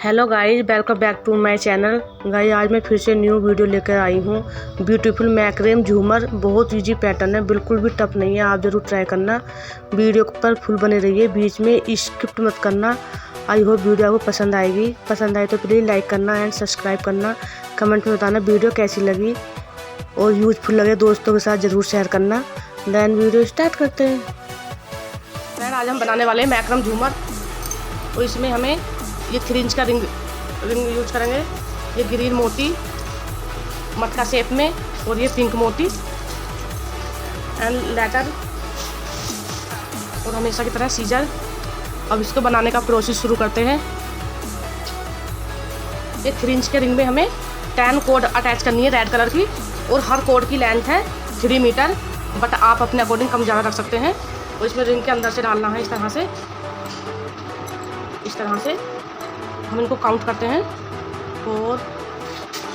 Hello guys, welcome back to my channel. Guys आज मैं फिर से न्यू वीडियो लेकर आई हूँ। ब्यूटीफुल मैक्रेम झूमर, बहुत इजी पैटर्न है, बिल्कुल भी टफ नहीं है। आप ज़रूर ट्राई करना। वीडियो पर फुल बने रहिए, बीच में स्किप मत करना। आई होप वीडियो आपको पसंद आएगी। पसंद आए तो प्लीज़ लाइक करना एंड सब्सक्राइब करना। कमेंट में बताना वीडियो कैसी लगी और यूजफुल लगे दोस्तों के साथ ज़रूर शेयर करना। देन वीडियो स्टार्ट करते हैं। फ्रेंड आज हम बनाने वाले हैं मैक्रेम झूमर। तो इसमें हमें ये 3 इंच का रिंग यूज करेंगे। ये ग्रीन मोती मटका शेप में और ये पिंक मोती एंड लेटर और हमेशा की तरह सीजर। अब इसको बनाने का प्रोसेस शुरू करते हैं। ये 3 इंच के रिंग में हमें 10 कोड अटैच करनी है रेड कलर की, और हर कोड की लेंथ है 3 मीटर, बट आप अपने अकॉर्डिंग कम ज़्यादा रख सकते हैं। और इसमें रिंग के अंदर से डालना है इस तरह से। हम इनको काउंट करते हैं 4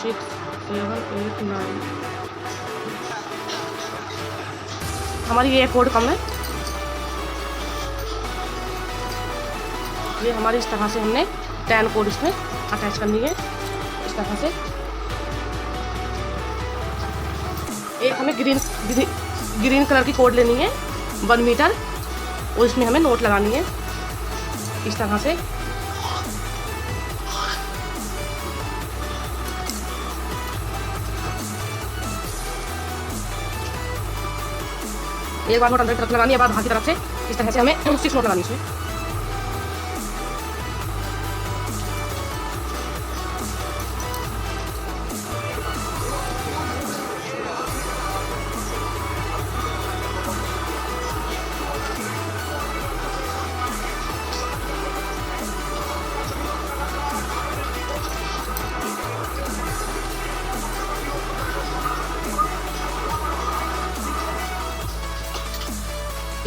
6 7 8 9। हमारी ये कोड कम है। ये हमारी इस तरह से हमने 10 कोड इसमें अटैच करनी है इस तरह से। एक हमें ग्रीन कलर की कोड लेनी है 1 मीटर, और इसमें हमें नोट लगानी है इस तरह से। एक बार नोट अंदर की तरफ लगानी है, बार बाहर की तरफ से इस तरह से हमें 6 नोट लगानी है।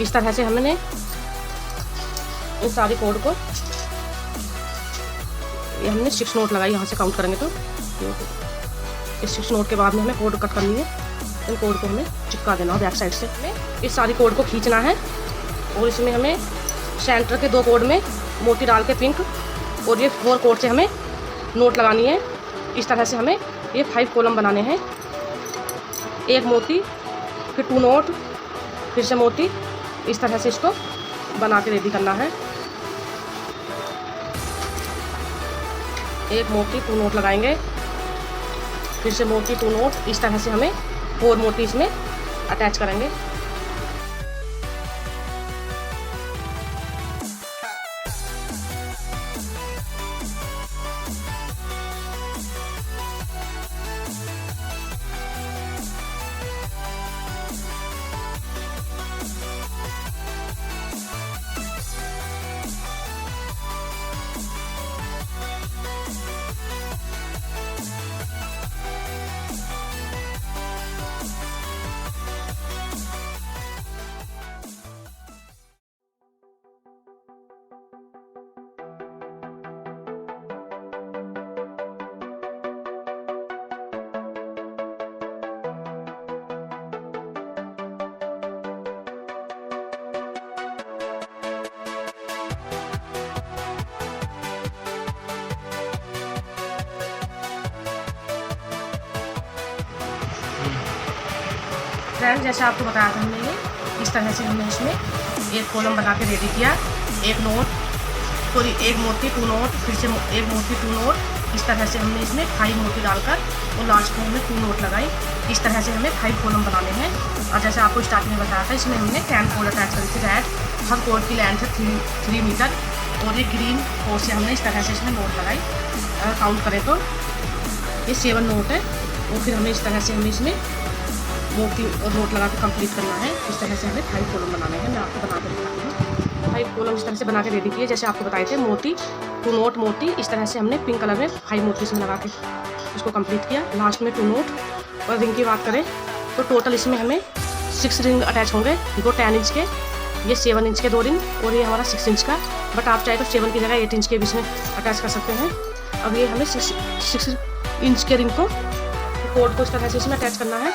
इस तरह से हमने इन सारी कोड को, ये हमने 6 नोट लगाई। यहाँ से काउंट करेंगे तो इस 6 नोट के बाद में हमें कोड कट करनी है। इन कोड को हमें चिपका देना है बैक साइड से। हमें इस सारी कोड को खींचना है, और इसमें हमें सेंटर के 2 कोड में मोती डाल के पिंक, और ये 4 कोड से हमें नोट लगानी है। इस तरह से हमें ये 5 कॉलम बनाने हैं। एक मोती, फिर 2 नोट, फिर से मोती, इस तरह से इसको बना के रेडी करना है। एक मोती 2 नोट लगाएंगे, फिर से मोती 2 नोट, इस तरह से हमें 4 मोती इसमें अटैच करेंगे। फ्रेंड जैसे आपको बताया था हमने, ये इस तरह से हमने इसमें एक कॉलम बना के रेडी किया। एक मोती 2 नोट, फिर से एक मोती 2 नोट, इस तरह से हमने इसमें 5 मोती डालकर और लास्ट में हमने 2 नोट लगाई। इस तरह से हमें 5 कॉलम बनाने हैं। और जैसे आपको स्टार्टिंग में बताया था, इसमें हमने 10 कोड अटैच करी थी रेड। हर कोड की लेंथ है 3 मीटर, और ये ग्रीन कोड से हमने इस तरह से इसमें नोट लगाई। अगर काउंट करें तो ये 7 नोट है, और फिर हमें इस तरह से हमें इसमें मोती और नोट लगा के कंप्लीट करना है। इस तरह से हमें 5 कॉलम बनाने हैं। मैं आपको बना के दिखाती हूँ। 5 कॉलम इस तरह से बना के रेडी किए, जैसे आपको बताए थे। मोती 2 नोट मोती, इस तरह से हमने पिंक कलर में 5 मोती इसमें लगा के इसको कंप्लीट किया। लास्ट में 2 नोट। और रिंग की बात करें तो टोटल इसमें हमें 6 रिंग अटैच होंगे। 2 10 इंच के, ये 7 इंच के 2 रिंग, और ये हमारा 6 इंच का। बट आप चाहे तो 7 की जगह 8 इंच के भी इसमें अटैच कर सकते हैं। अब ये हमें 6 इंच के रिंग को कोड को इस तरह से इसमें अटैच करना है।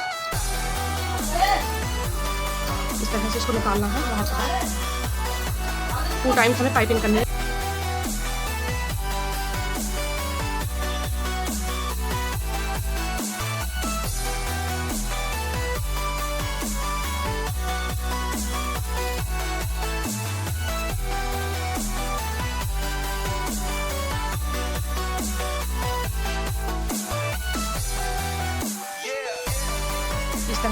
इस तरह से इसको निकालना है बाहर से। 2 टाइम्स हमें पाइपिंग करनी है।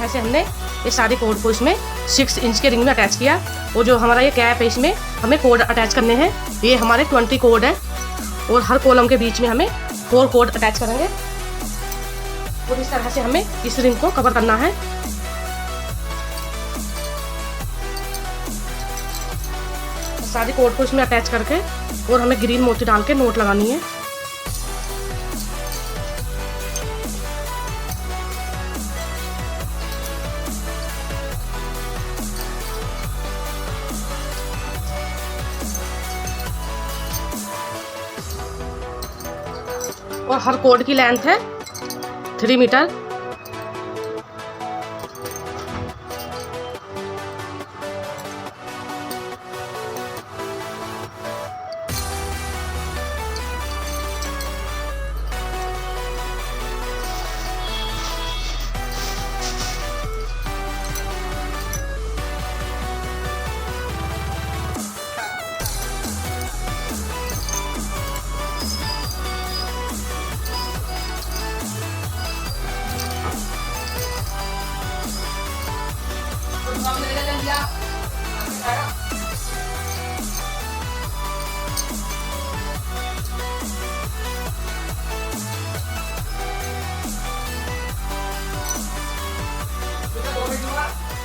तरह से हमने ये सारे कोड को इसमें 6 इंच के रिंग में अटैच किया। और जो हमारा ये कैप है इसमें हमें कोड अटैच करने हैं। ये हमारे 20 कोड है और हर कॉलम के बीच में हमें 4 कोड अटैच करेंगे और इस तरह से हमें इस रिंग को कवर करना है। सारी कोड को इसमें अटैच करके और हमें ग्रीन मोती डाल के नोट लगानी है। और हर कोड की लेंथ है 3 मीटर।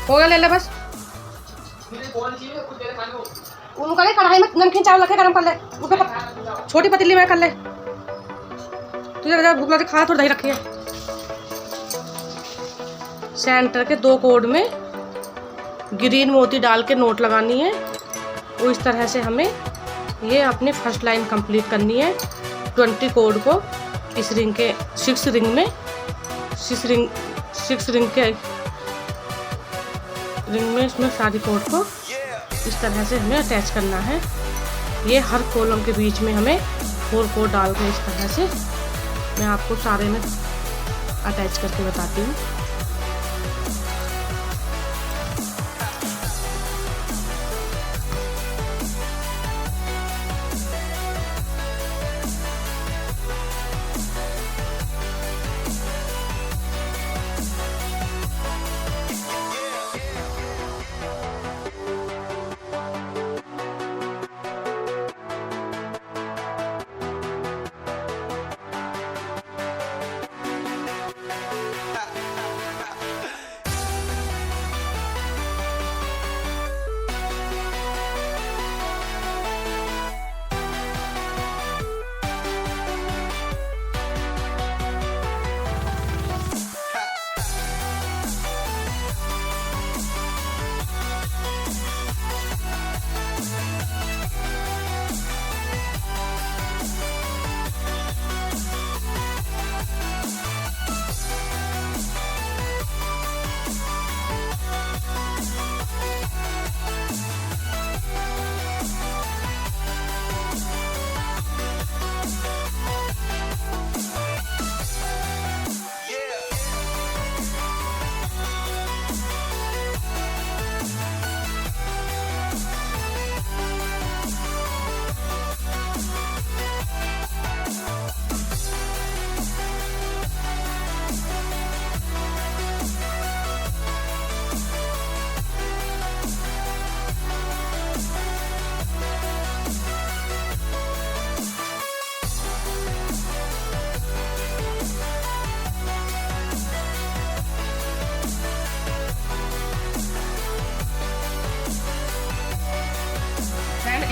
हो गया, ले ले बस। उनका ले कढ़ाई में नमकीन चावल रखे गरम कर ले, छोटी पतीली में कर ले। तुझे भूख लगी खा, थोड़ी दही रखी है। सेंटर के 2 कोड में ग्रीन मोती डाल के नोट लगानी है और इस तरह से हमें ये अपनी फर्स्ट लाइन कंप्लीट करनी है। 20 कोड को इस रिंग के 6 रिंग में 6 रिंग में इसमें सारी कोड को इस तरह से हमें अटैच करना है। ये हर कॉलम के बीच में हमें 4 कोड डाल के इस तरह से मैं आपको सारे में अटैच करके बताती हूँ।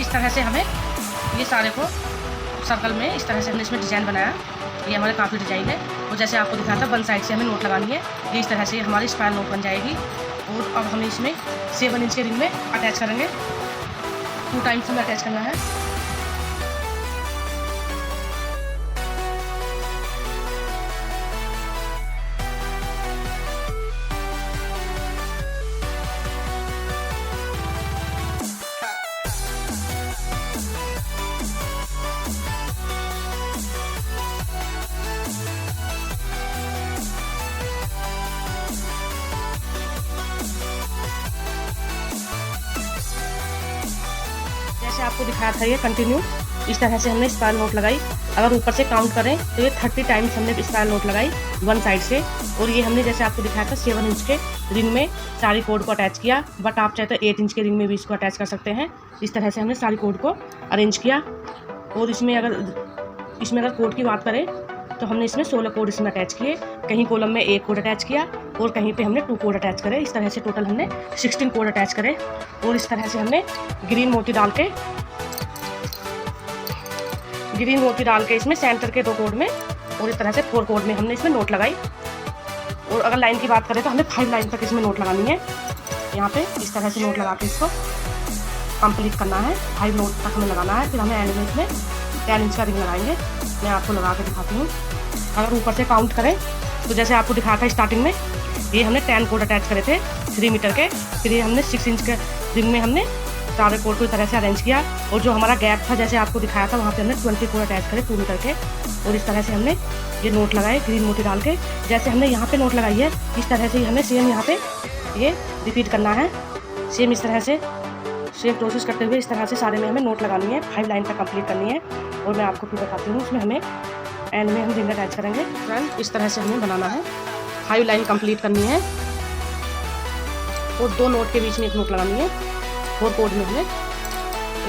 इस तरह से हमें ये सारे को सर्कल में इस तरह से हमने इसमें डिज़ाइन बनाया। ये हमारे काफ़ी डिज़ाइन है और जैसे आपको दिखा था 1 साइड से हमें नोट लगानी है। ये इस तरह से हमारी स्पाइरल नोट बन जाएगी। और अब हमें इसमें 7 इंच के रिंग में अटैच करेंगे। 2 टाइम्स हमें अटैच करना है। जैसे आपको दिखाया था ये कंटिन्यू इस तरह से हमने स्पाइरल नोट लगाई। अगर ऊपर से काउंट करें तो ये 30 टाइम्स हमने स्पाइरल नोट लगाई वन साइड से। और ये हमने जैसे आपको दिखाया था 7 इंच के रिंग में सारी कोड को अटैच किया, बट आप चाहे तो 8 इंच के रिंग में भी इसको अटैच कर सकते हैं। इस तरह से हमने सारी कोड को अरेंज किया। और इसमें अगर कोड की बात करें तो हमने इसमें 16 कोड इसमें अटैच किए। कहीं कॉलम में 1 कोड अटैच किया और कहीं पे हमने 2 कोड अटैच करे। इस तरह से टोटल हमने 16 कोड अटैच करे। और इस तरह से हमने ग्रीन मोती डाल के इसमें सेंटर के 2 कोड में और इस तरह से 4 कोड में हमने इसमें नोट लगाई। और अगर लाइन की बात करें तो हमें 5 लाइन तक इसमें नोट लगानी है। यहाँ पे इस तरह से नोट लगा के इसको कंप्लीट करना है। 5 नोट तक हमें लगाना है। फिर हमें एंड में इसमें 10 इंच का रिंग लगाएंगे। मैं आपको लगा के दिखाती हूँ। अगर ऊपर से काउंट करें तो जैसे आपको दिखाया था स्टार्टिंग में, ये हमने 10 कोड अटैच करे थे 3 मीटर के। फिर ये हमने 6 इंच के रिंग में हमने सारे कोड को इस तरह से अरेंज किया। और जो हमारा गैप था जैसे आपको दिखाया था वहाँ पे हमने 20 कोड अटैच करे 2 मीटर के। और इस तरह से हमने ये नोट लगाए ग्रीन मोती डाल के। जैसे हमने यहाँ पे नोट लगाई है इस तरह से हमें सेम यहाँ पे ये रिपीट करना है। सेम इस तरह से सेम प्रोसेस करते हुए इस तरह से सारे में हमें नोट लगानी है। 5 लाइन तक कंप्लीट करनी है। और मैं आपको फिर बताती हूँ उसमें हमें एंड में हम रिंग अटैच करेंगे। फ्रेंड इस तरह से हमें बनाना है। 5 लाइन कंप्लीट करनी है और 2 नोट के बीच में 1 नोट लगानी है। 4 कोड में हमें 1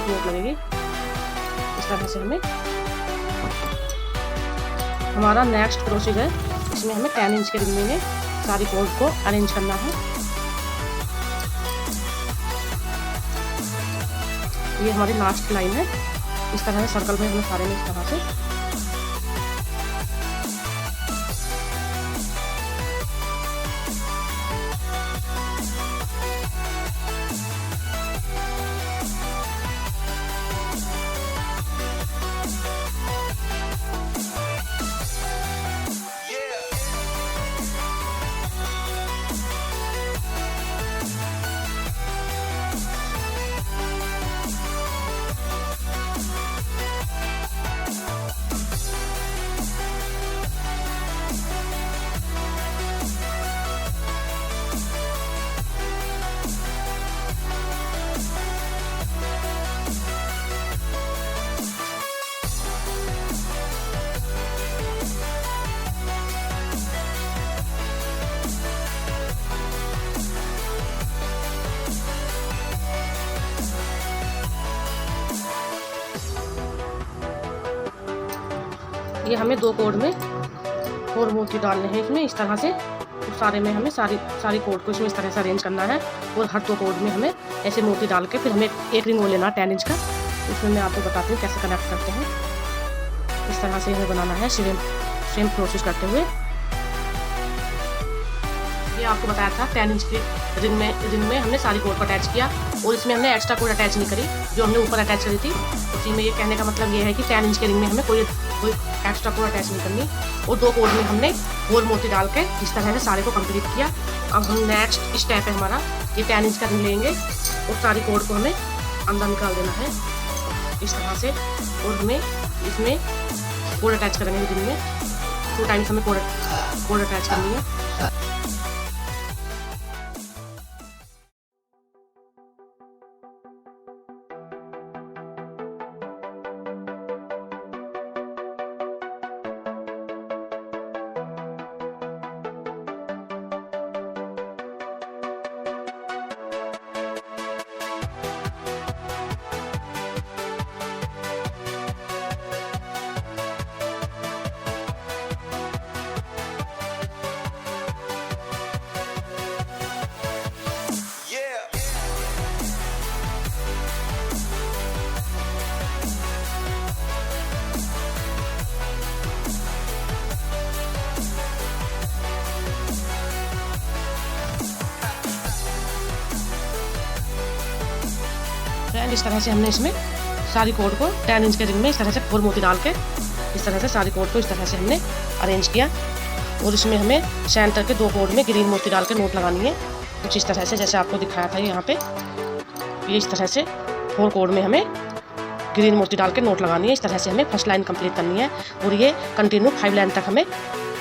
नोट लगेगी। इस तरह से हमें हमारा नेक्स्ट प्रोसेस है। इसमें हमें 10 इंच के रिंग में सारी कोड को अरेंज करना है। ये हमारी लास्ट लाइन है। इस तरह से सर्कल में हमें सारे में इस तरह से ये हमें 2 कोड में 4 मोती डालने हैं इसमें इस तरह से। तो सारे में हमें सारी कोड को इसमें इस तरह से अरेंज करना है। और हर 2 कोड में हमें ऐसे मोती डाल के फिर हमें एक रिंग वो लेना 10 इंच का। इसमें मैं आपको बताती हूँ कैसे कनेक्ट करते हैं। इस तरह से हमें बनाना है सेम प्रोसेस करते हुए। ये आपको बताया था 10 इंच के रिंग में हमने सारी कोड को अटैच किया। और इसमें हमने एक्स्ट्रा कोड अटैच नहीं करी जो हमने ऊपर अटैच करी थी। उसी में ये कहने का मतलब ये है कि 10 इंच के रिंग में हमें कोई एक्स्ट्रा कोड अटैच नहीं करनी। और 2 कोड में हमने 4 मोती डाल के इस तरह से सारे को कंप्लीट किया। अब हम नेक्स्ट स्टेप है हमारा, ये 10 इंच का रिंग लेंगे और सारी कोड को हमें अंदर निकाल देना है इस तरह से। और हमें इसमें कोड अटैच करेंगे रिंग में 2 टाइम्स हमें कोड अटैच करनी है। फ्रेंड इस तरह से हमने इसमें सारी कोड को 10 इंच के रिंग में इस तरह से 4 मोती डाल के इस तरह से सारी कोड को इस तरह से हमने अरेंज किया। और इसमें हमें सेंटर के 2 कोड में ग्रीन मोती डाल के नोट लगानी है कुछ इस तरह से जैसे आपको दिखाया था। यहाँ पे ये इस तरह से 4 कोड में हमें ग्रीन मोती डाल के नोट लगानी है। इस तरह से हमें फर्स्ट लाइन कंप्लीट करनी है और ये कंटिन्यू 5 लाइन तक हमें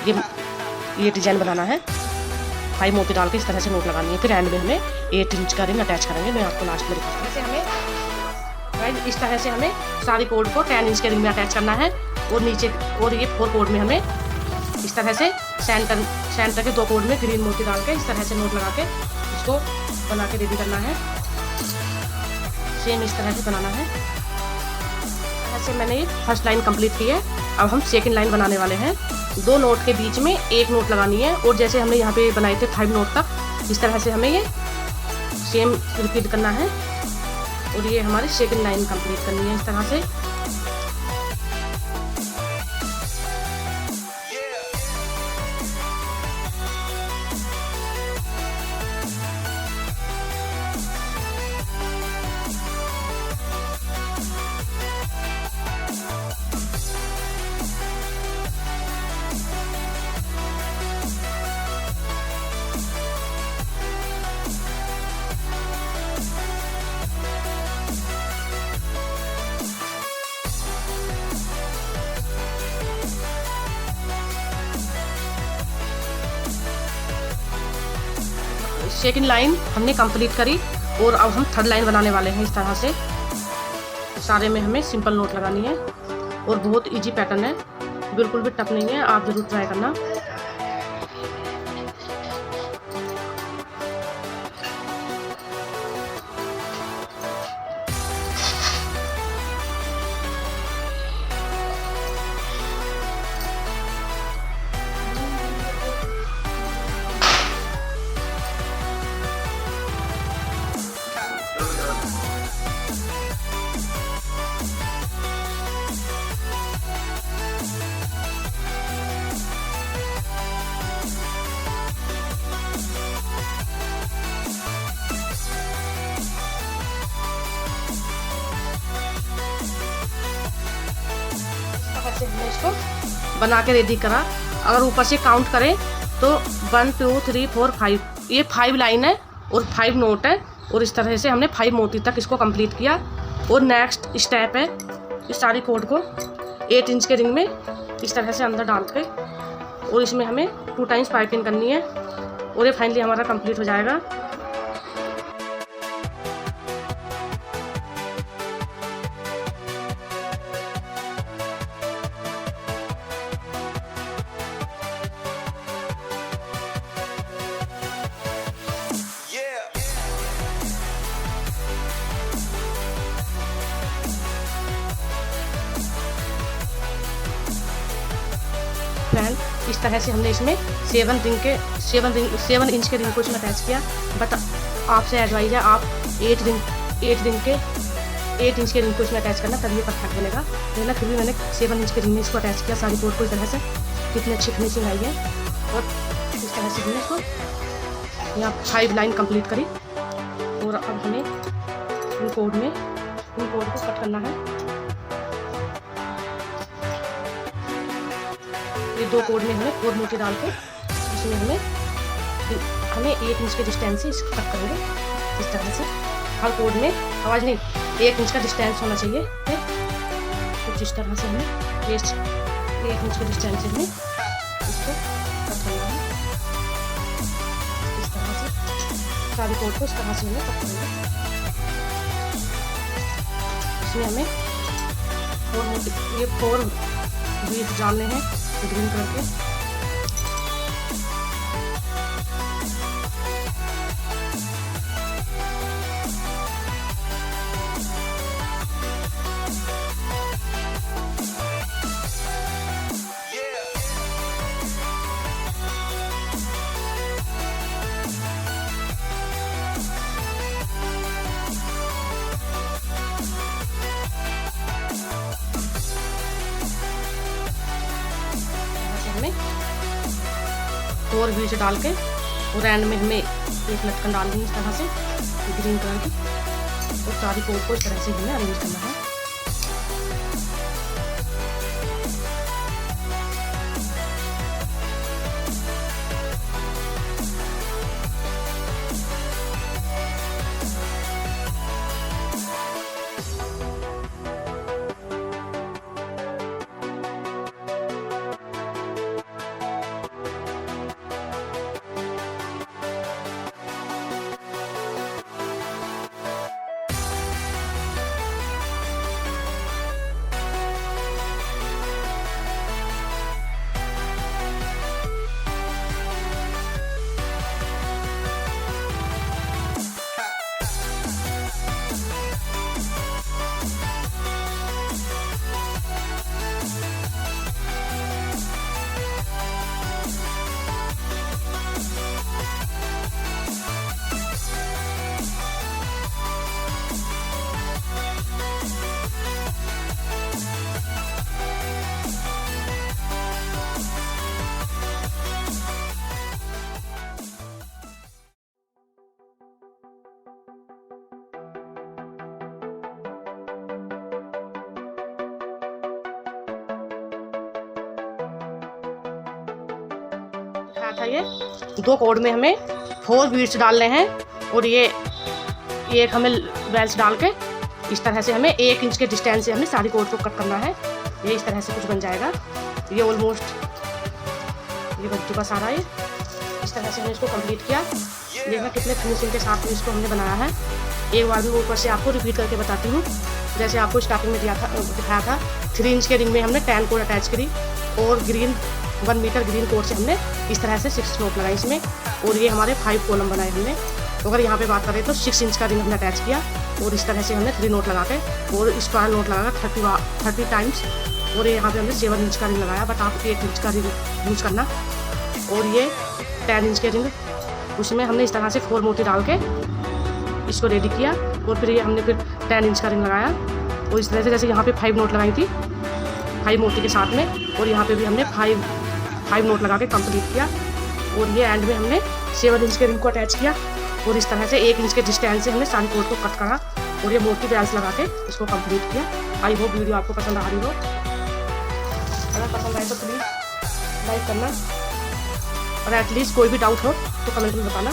ये डिज़ाइन बनाना है। 5 मोती डाल के इस तरह से नोट लगानी है। फिर एंड में हमें 8 इंच का रिंग अटैच करेंगे। मैं आपको लास्ट में दिखाता हूँ। जैसे हमें गाइस इस तरह से हमें सारी कोड को 10 इंच के रिंग में अटैच करना है और नीचे और ये 4 कोड में हमें इस तरह से सेंटर के 2 कोड में ग्रीन मोती डाल के इस तरह से नोट लगा के इसको बना के रेडी करना है। सेम इस तरह से बनाना है। ऐसे मैंने ये फर्स्ट लाइन कंप्लीट की है। अब हम सेकंड लाइन बनाने वाले हैं। 2 नोट के बीच में 1 नोट लगानी है और जैसे हमने यहाँ पे बनाए थे 5 नोट तक इस तरह से हमें ये सेम रिपीट करना है और ये हमारी सेकंड लाइन कंप्लीट करनी है इस तरह से। सेकंड लाइन हमने कंप्लीट करी और अब हम थर्ड लाइन बनाने वाले हैं। इस तरह से सारे में हमें सिंपल नोट लगानी है और बहुत इजी पैटर्न है, बिल्कुल भी टफ नहीं है, आप ज़रूर ट्राई करना। से हमने इसको बना के रेडी करा। अगर ऊपर से काउंट करें तो 1 2 3 4 5 ये 5 लाइन है और 5 नोट है और इस तरह से हमने 5 मोती तक इसको कंप्लीट किया। और नेक्स्ट स्टेप है इस सारी कोड को 8 इंच के रिंग में इस तरह से अंदर डाल के और इसमें हमें 2 टाइम्स पाइपिंग करनी है और ये फाइनली हमारा कंप्लीट हो जाएगा। फ्रेंड इस तरह से हमने इसमें 7 इंच के रिंग को इसमें अटैच किया। बट आपसे एडवाइज है आप 8 इंच के रिंग को इसमें अटैच करना, तभी ये परफेक्ट बनेगा। लेकिन फिर भी मैंने 7 इंच के रिंग में इसको अटैच किया सारी कोड को इस तरह से। कितनी अच्छी फिनिशिंग आई है। और इस तरह से हमने इसको यहाँ 5 लाइन कंप्लीट करी और अब हमें इन कोड को कट करना है। ये 2 कोड में हमें 4 मोती डाल के इसमें हमें 1 इंच के डिस्टेंस से इसको कट करेंगे इस तरह से। हर कोड में आवाज़ नहीं 1 इंच का डिस्टेंस होना चाहिए। कुछ इस तरह से हमें 1 इंच के डिस्टेंस से हमें इसको कट करना है इस तरह से। सारी कोड को इस तरह से हमें कट करेंगे। इसमें हमें 4 बीज डालने हैं ग्रीन कलर के। और बीज डाल के और एंड में हमें एक लटकन डालनी है इस तरह से ग्रीन कलर की और सारी कोड को इस तरह से हमें अरेंज करना है। था ये 2 कोड में हमें 4 बीड्स डालने हैं और ये एक हमें बेल्स डाल के इस तरह से हमें 1 इंच के डिस्टेंस से हमें सारी कोड को कट करना है। ये इस तरह से कुछ बन जाएगा। ये ऑलमोस्ट ये बन चुका सारा। ये इस तरह से हमने इसको कंप्लीट किया। देखना कितने फिनिशिंग के साथ में इसको हमने बनाया है। एक बार मैं ऊपर से आपको रिपीट करके बताती हूँ। जैसे आपको स्टार्टिंग में दिखाया था 3 इंच के रिंग में हमने 10 कोड अटैच करी और ग्रीन 1 मीटर ग्रीन कोड से हमने इस तरह से 6 नोट लगाए इसमें और ये हमारे 5 कॉलम बनाए हमने। अगर यहाँ पे बात करें तो 6 इंच का रिंग हमने अटैच किया और इस तरह से हमने 3 नोट लगा के और स्क्वायर नोट लगा 30 टाइम्स और यहाँ पे हमने 7 इंच का रिंग लगाया, बट आप 1 इंच का रिंग यूज करना। और ये 10 इंच के रिंग, उसमें हमने इस तरह से 4 मोती डाल के इसको रेडी किया और फिर ये हमने फिर 10 इंच का रिंग लगाया और इस तरह से जैसे यहाँ पे 5 नोट लगाई थी 5 मोती के साथ में और यहाँ पे भी हमने 5 नोट लगा के कंप्लीट किया और ये एंड में हमने 7 इंच के रिंग को अटैच किया और इस तरह से 1 इंच के डिस्टेंस से हमने सारी कोड को कट करा और ये मोती बेल्स लगा के इसको कंप्लीट किया। आई होप वीडियो आपको पसंद आ रही हो। अगर पसंद आए तो प्लीज़ लाइक करना और एटलीस्ट कोई भी डाउट हो तो कमेंट में बताना।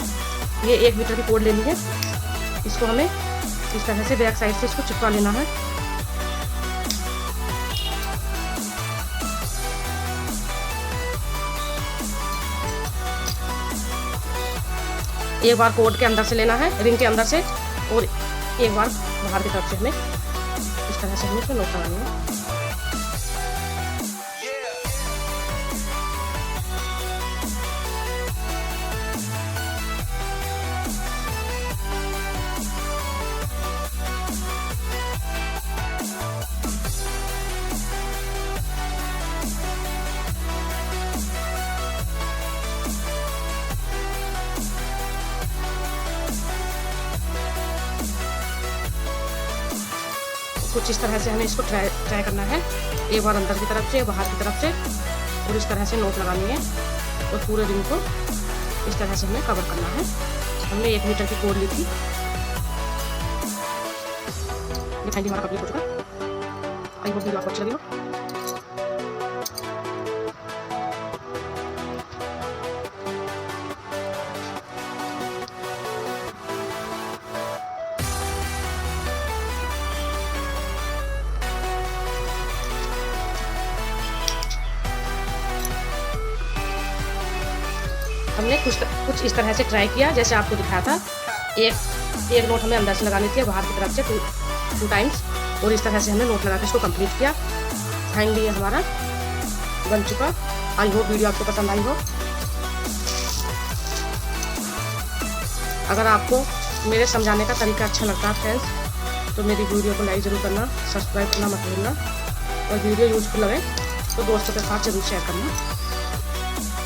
ये 1 मीटर की कोड लेनी है, इसको हमें इस तरह से बैक साइड से इसको चिपका लेना है। एक बार कोड के अंदर से लेना है, रिंग के अंदर से, और एक बार बाहर की तरफ से हमें इस तरह से हमें इसमें नोट लगानी है। कुछ इस तरह से हमें इसको ट्राई करना है। एक बार अंदर की तरफ से, बाहर की तरफ से और इस तरह से नोट लगानी है और पूरे रिंग को इस तरह से हमें कवर करना है। हमने 1 मीटर की कोड ली थी। दिखाएंगे हमारा कंप्लीट हो चुका। आई होप वीडियो आपको अच्छी लगी हो। हमने कुछ इस तरह से ट्राई किया जैसे आपको दिखाया था। एक नोट हमें अंदर से लगानी थी बाहर की तरफ से 2 टाइम्स और इस तरह से हमने नोट लगा के इसको कंप्लीट किया। फाइनली हमारा बन चुका। आई होप वीडियो आपको पसंद आई हो। अगर आपको मेरे समझाने का तरीका अच्छा लगता है फ्रेंड्स तो मेरी वीडियो को लाइक ज़रूर करना, सब्सक्राइब करना मत भूलना और वीडियो यूजफुल लगे तो दोस्तों के साथ ज़रूर शेयर करना।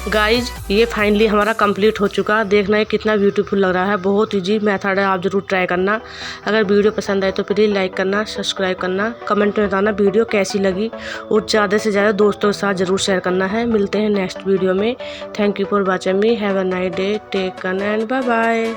गाइज ये फाइनली हमारा कंप्लीट हो चुका। देखना ये कितना ब्यूटीफुल लग रहा है। बहुत ईजी मेथड है, आप ज़रूर ट्राई करना। अगर वीडियो पसंद आए तो प्लीज़ लाइक करना, सब्सक्राइब करना, कमेंट में बताना वीडियो कैसी लगी और ज़्यादा से ज़्यादा दोस्तों के साथ ज़रूर शेयर करना है। मिलते हैं नेक्स्ट वीडियो में। Thank you for watching me. Have a nice day. Take care and bye bye.